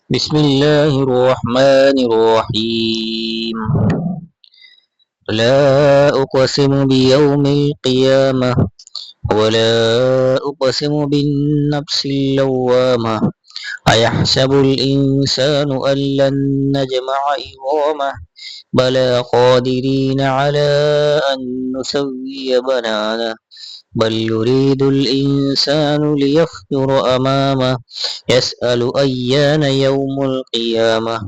بسم الله الرحمن الرحيم. لا أقسم بيوم القيامة ولا أقسم بالنفس اللوامة. أيحسب الإنسان أن لن نجمع عظامه بلى قادرين على أن نسوي بنانه بل يريد الإنسان ليفجر أمامه يسأل أيان يوم القيامة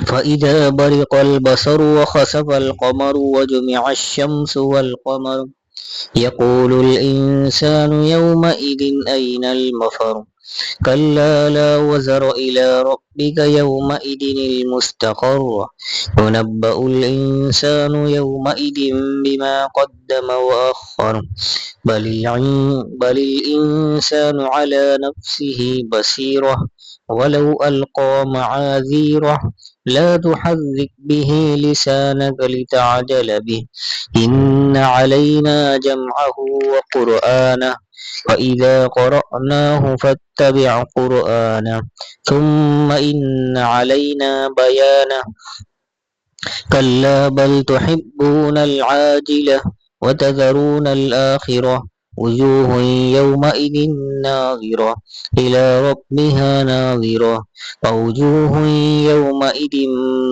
فإذا برق البصر وخسف القمر وجمع الشمس والقمر يقول الإنسان يومئذ أين المفر كلا لا وزر إلى ربك يومئذ المستقر ينبأ الإنسان يومئذ بما قدم وأخر بل الإنسان على نفسه بصيرة ولو ألقى معاذيره لا تحرك به لسانك لتعجل به إن علينا جمعه وقرآنه وإذا قرأناه فاتبع قرآنه ثم إن علينا بيانه كلا بل تحبون العاجلة وتذرون الآخرة وجوه يومئذ ناظرة إلى ربها ناظرة ووجوه يومئذ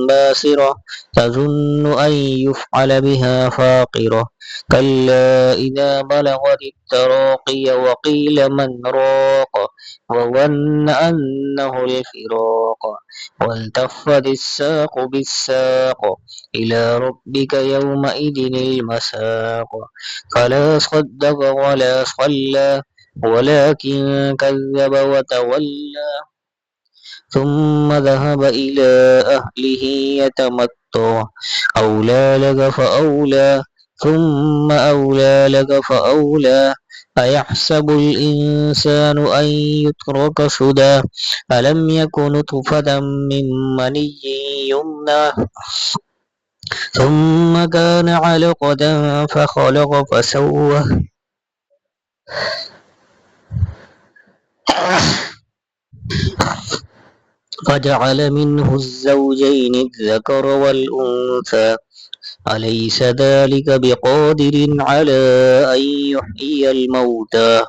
باسرة تظن أن يفعل بها فاقرة كلا إذا بلغت التراقي وقيل من راق وظن أنه الفراق والتفت الساق بالساق إلى ربك يومئذ المساق فلا صدق ولا صلى ولكن كذب وتولى ثم ذهب إلى أهله يتمطى أولى لك فأولى ثم أولى لك فأولى أيحسب الإنسان أن يترك سدى ألم يك نطفة من مني يمنى ثم كان علقة فخلق فسوى فجعل منه الزوجين الذكر والأنثى أليس ذلك بقادر على أن يحيي الموتى